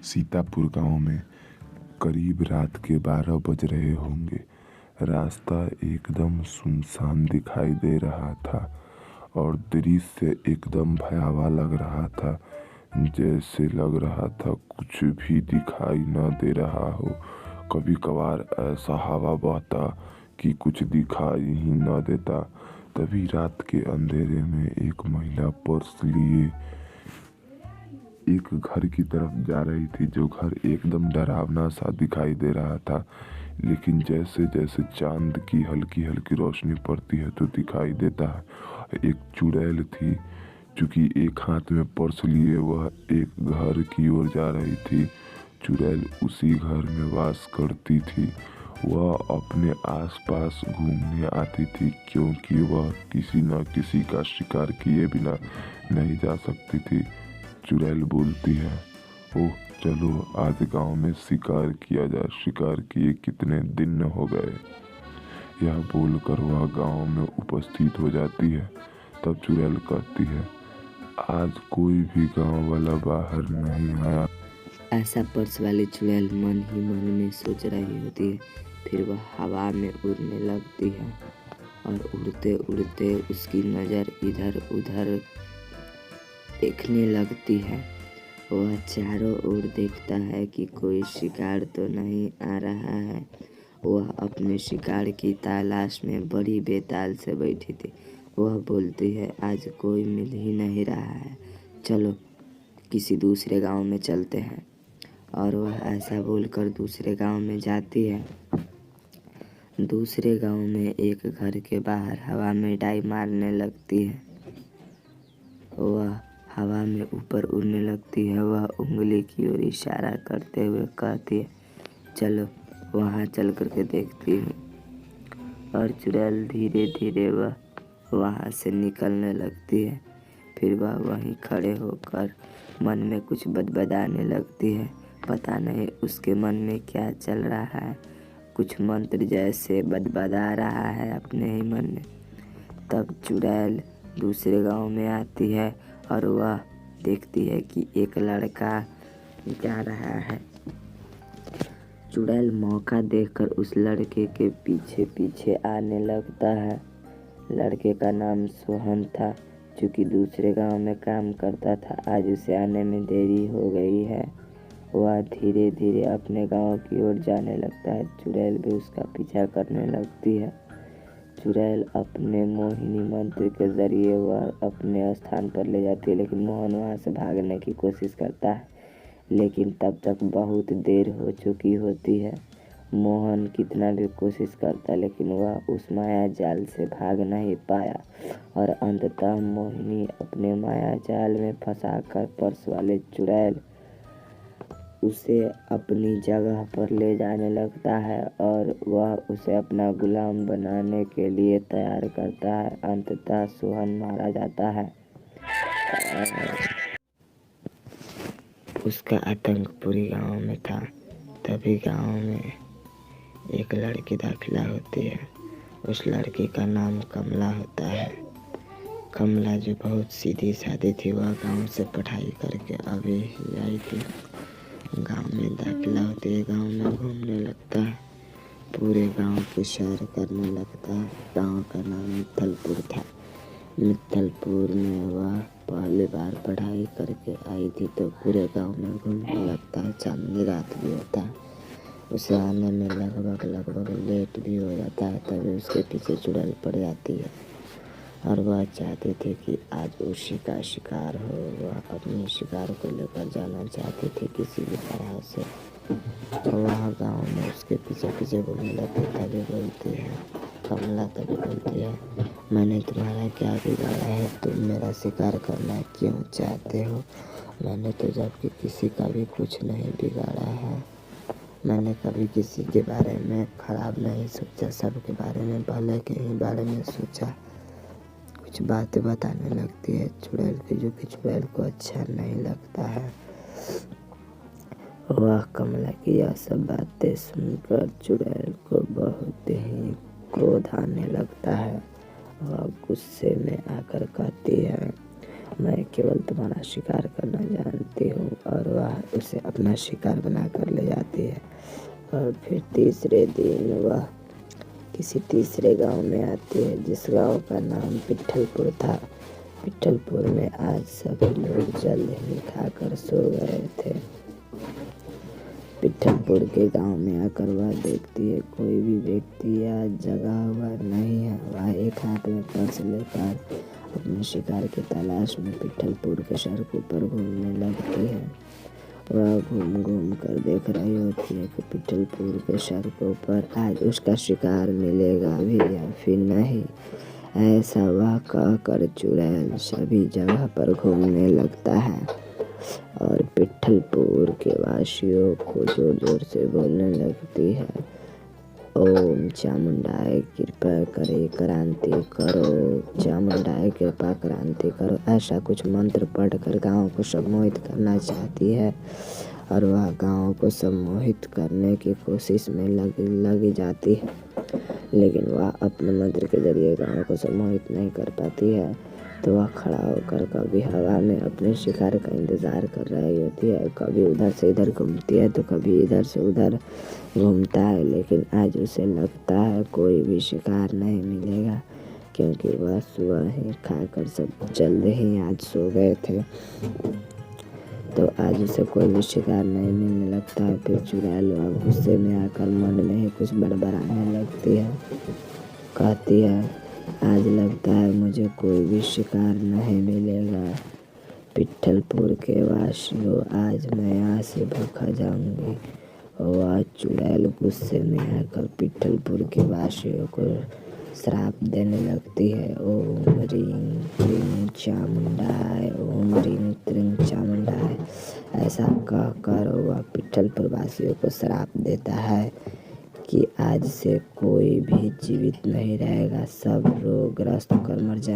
सीतापुर गांव में करीब रात के 12 बज रहे होंगे। रास्ता एकदम सुनसान दिखाई दे रहा था और दृश्य एकदम भयावह लग रहा था। जैसे लग रहा था कुछ भी दिखाई न दे रहा हो। कभी कभार ऐसा हवा बहता कि कुछ दिखाई ही न देता। तभी रात के अंधेरे में एक महिला पर्स लिए एक घर की तरफ जा रही थी, जो घर एकदम डरावना सा दिखाई दे रहा था। लेकिन जैसे जैसे चांद की हल्की हल्की रोशनी पड़ती है तो दिखाई देता है। एक चुड़ैल थी, चूंकि एक हाथ में पर्स लिए वह एक घर की ओर जा रही थी। चुड़ैल उसी घर में वास करती थी। वह अपने आसपास घूमने आती थी, क्योंकि वह किसी न किसी का शिकार किए बिना नहीं जा सकती थी। चुड़ैल बोलती है, ओह चलो आज गांव में शिकार किया जाए, शिकार किए कितने दिन हो गए। यह बोलकर वह गांव में उपस्थित हो जाती है। तब चुड़ैल कहती है, आज कोई भी गांव वाला बाहर नहीं आया। ऐसा पर्स वाली चुड़ैल मन ही मन में सोच रही होती है। फिर वह हवा में उड़ने लगती है और उड़ते उड़ते उसकी नज़र इधर उधर देखने लगती है। वह चारों ओर देखता है कि कोई शिकार तो नहीं आ रहा है। वह अपने शिकार की तलाश में बड़ी बेताल से बैठी थी। वह बोलती है, आज कोई मिल ही नहीं रहा है, चलो किसी दूसरे गांव में चलते हैं। और वह ऐसा बोलकर दूसरे गांव में जाती है। दूसरे गांव में एक घर के बाहर हवा में डाई मारने लगती है। वह हवा में ऊपर उड़ने लगती है। वह उंगली की ओर इशारा करते हुए कहती है, चलो वहाँ चल कर के देखती हूँ। और चुड़ैल धीरे धीरे वह वहाँ से निकलने लगती है। फिर वह वहीं खड़े होकर मन में कुछ बदबदाने लगती है। पता नहीं उसके मन में क्या चल रहा है। कुछ मंत्र जैसे बदबदा रहा है अपने ही मन में। तब चुड़ैल दूसरे गांव में आती है और वह देखती है कि एक लड़का जा रहा है। चुड़ैल मौका देखकर उस लड़के के पीछे पीछे आने लगता है। लड़के का नाम सोहन था। चूँकि दूसरे गांव में काम करता था, आज उसे आने में देरी हो गई है। वह धीरे धीरे अपने गांव की ओर जाने लगता है। चुड़ैल भी उसका पीछा करने लगती है। चुड़ैल अपने मोहिनी मंत्र के जरिए वह अपने स्थान पर ले जाती है, लेकिन मोहन वहाँ से भागने की कोशिश करता है। लेकिन तब तक बहुत देर हो चुकी होती है। मोहन कितना भी कोशिश करता, लेकिन वह उस माया जाल से भाग नहीं पाया और अंततः मोहिनी अपने माया जाल में फंसाकर पर्स वाले चुड़ैल उसे अपनी जगह पर ले जाने लगता है और वह उसे अपना गुलाम बनाने के लिए तैयार करता है। अंततः सोहन मारा जाता है। उसका आतंक पूरी गांव में था। तभी गांव में एक लड़की दाखिला होती है। उस लड़की का नाम कमला होता है। कमला जो बहुत सीधी सादी थी, वह गांव से पढ़ाई करके अभी ही आई थी। गांव में दाखिला होते ही गांव में घूमने लगता है। पूरे गांव की सैर करने लगता है। गांव का नाम मित्तलपुर था। मित्तलपुर में वह पहली बार पढ़ाई करके आई थी, तो पूरे गांव में घूमने लगता है। चांदनी रात भी होता है। उसे आने में लगभग लेट भी हो जाता है। तभी उसके पीछे चुड़ैल पड़ जाती है और वह चाहती थी कि आज उसी का शिकार हो। वह अपने शिकार को लेकर जाना चाहती थी किसी भी तरह से। वह गांव में उसके पीछे पीछे घूमने लगती। तभी बोलती है कमला, तभी बोलती है, मैंने तुम्हारा क्या बिगाड़ा है? तुम मेरा शिकार करना क्यों चाहते हो? मैंने तो जबकि किसी का भी कुछ नहीं बिगाड़ा है। मैंने कभी किसी के बारे में खराब नहीं सोचा, सबके बारे में भले के ही बारे में सोचा। कुछ बातें बताने लगती है चुड़ैल की, जो कि चुड़ैल को अच्छा नहीं लगता है। वह कमला की यह सब बातें सुनकर चुड़ैल को बहुत ही क्रोध आने लगता है। वह गुस्से में आकर कहती है, मैं केवल तुम्हारा शिकार करना जानती हूँ। और वह उसे अपना शिकार बनाकर ले जाती है। और फिर तीसरे दिन वह किसी तीसरे गांव में आती है, जिस गांव का नाम पिट्ठलपुर था। पिट्ठलपुर में आज सभी लोग जल्द ही खाकर सो गए थे। पिट्ठलपुर के गांव में आकर वह देखती है कोई भी व्यक्ति आज जगा हुआ नहीं है। वह एक हाथ में पर्स लेकर अपने शिकार की तलाश में पिट्ठलपुर के सड़कों पर घूमने लगती है। वह घूम घूम कर देख रही होती है कि पिट्ठलपुर के सड़कों पर आज उसका शिकार मिलेगा भी या फिर नहीं। ऐसा वह कहकर चुड़ैल सभी जगह पर घूमने लगता है और पिट्ठलपुर के वासियों को जोर जोर से बोलने लगती है, ओम चामुंडाए कृपा करे क्रांति करो, चामुंडाए कृपा क्रांति करो। ऐसा कुछ मंत्र पढ़कर गांव को सम्मोहित करना चाहती है और वह गांव को सम्मोहित करने की कोशिश में लगी जाती है, लेकिन वह अपने मंत्र के जरिए गांव को सम्मोहित नहीं कर पाती है। तो वह खड़ा होकर कभी हवा में अपने शिकार का इंतजार कर रही होती है। कभी उधर से इधर घूमती है तो कभी इधर से उधर घूमता है, लेकिन आज उसे लगता है कोई भी शिकार नहीं मिलेगा, क्योंकि वह सुबह ही खाकर सब जल्द ही आज सो गए थे। तो आज उसे कोई भी शिकार नहीं मिलने लगता है। फिर चुड़ैल गुस्से में आकर मन में ही कुछ बड़बड़ाने लगती है। कहती है, आज लगता है मुझे कोई भी शिकार नहीं मिलेगा। पिट्ठलपुर के वासियों, आज मैं यहाँ से भूखा जाऊंगी। और आज चुड़ैल गुस्से में आकर पिट्ठलपुर के वासियों को श्राप देने लगती है, ओम रीं क्लीं चामुंडाय, ओम रीं क्लीं चामुंडाय। ऐसा कहकर वह पिट्ठलपुर वासियों को श्राप देता है कि आज से कोई भी जीवित नहीं रहेगा, सब रोगग्रस्त होकर मर जाएंगे।